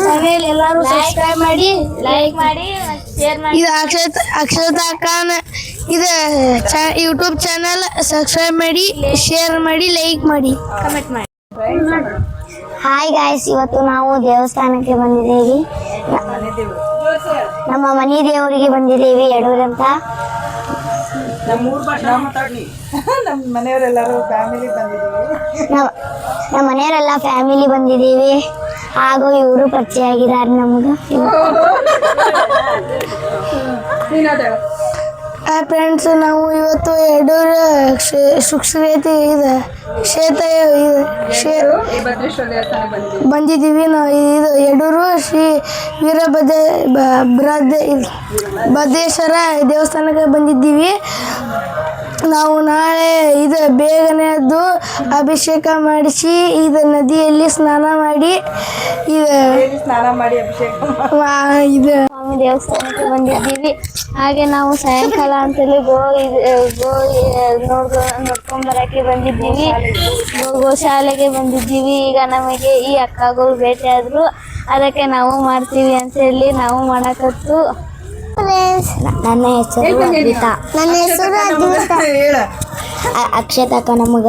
Channel ಎಲ್ಲರೂ subscribe ಮಾಡಿ, like ಮಾಡಿ, ಶೇರ್ ಮಾಡಿ. ಇದು ಅಕ್ಷತಾ ಖಾನ್ ಇದು ಯೂಟ್ಯೂಬ್ ಚಾನಲ್ ಸಬ್ಸ್ಕ್ರೈಬ್ ಮಾಡಿ, ಶೇರ್ ಮಾಡಿ, ಲೈಕ್ ಮಾಡಿ, ಕಮೆಂಟ್ ಮಾಡಿ. ಹಾಯ್ ಗಾಯ್ಸ್, ಇವತ್ತು ನಾವು ದೇವಸ್ಥಾನಕ್ಕೆ ಬಂದಿದ್ದೇವೆ. ನಮ್ಮ ಮನೆ ದೇವರಿಗೆ ಬಂದಿದ್ದೇವೆ, ಯಡೂರ್ ಅಂತ. ನಮ್ಮ ಮನೆಯವರೆಲ್ಲರೂ ಫ್ಯಾಮಿಲಿ ಬಂದಿದ್ದೀವಿ. ನಮ್ಮ ಮನೆಯವರೆಲ್ಲ ಫ್ಯಾಮಿಲಿ ಬಂದಿದ್ದೀವಿ. ಹಾಗೂ ಇವರು ಪರಿಚಯ ಆಗಿದ್ದಾರೆ ನಮ್ಗೆ. ಫ್ರೆಂಡ್ಸ್, ನಾವು ಇವತ್ತು ಯಡೂರ್ ಕ್ಷೇತ್ರ ಬಂದಿದ್ದೀವಿ. ನಾವು ಇದು ಯಡೂರು ಶ್ರೀ ಭದ್ರೇಶ್ವರ ದೇವಸ್ಥಾನಕ್ಕೆ ಬಂದಿದ್ದೀವಿ. ನಾವು ನಾಳೆ ಇದು ಬೇಗನೆ ಎದ್ದು ಅಭಿಷೇಕ ಮಾಡಿಸಿ ಇದು ನದಿಯಲ್ಲಿ ಸ್ನಾನ ಮಾಡಿ ಇದು ದೇವಸ್ಥಾನಕ್ಕೆ ಬಂದಿದ್ದೀವಿ. ಹಾಗೆ ನಾವು ಸಾಯಂಕಾಲ ಅಂತೇಳಿ ನೋಡ್ಕೊಂಬರಕ್ಕೆ ಬಂದಿದ್ದೀವಿ. ಗೋಶಾಲೆಗೆ ಬಂದಿದ್ದೀವಿ. ಈಗ ನಮಗೆ ಈ ಅಕ್ಕಗಳು ಭೇಟಿ ಆದ್ರು, ಅದಕ್ಕೆ ನಾವು ಮಾಡ್ತೀವಿ ಅಂತ ಹೇಳಿ ನಾವು ಮಾಡಕತ್ತು. ನನ್ನ ಹೆಸರು ಅದ್ವಿತಾ. ಅಕ್ಷತಕ್ಕ ನಮಗ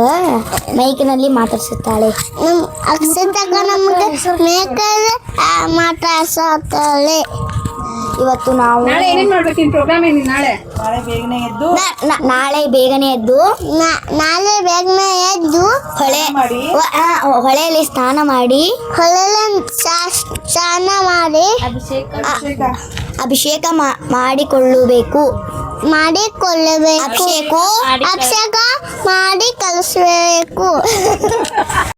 ಮೈಕಿನಲ್ಲಿ ಮಾತಾಡ್ಸುತ್ತಾಳೆ. ಅಕ್ಷತಕ್ಕ ನಮಗ ಮೇಕಲ್ಲಿ ಮಾತಾಡ್ಸುತ್ತಾಳೆ. ಇವತ್ತು ನಾವು ನಾಳೆ ಬೇಗನೆ ಎದ್ದು ಹೊಳೆಯಲ್ಲಿ ಸ್ನಾನ ಮಾಡಿ ಅಭಿಷೇಕ ಮಾಡಿಕೊಳ್ಳಬೇಕು. ಅಭಿಷೇಕ ಮಾಡಿ ಕಲಿಸಬೇಕು.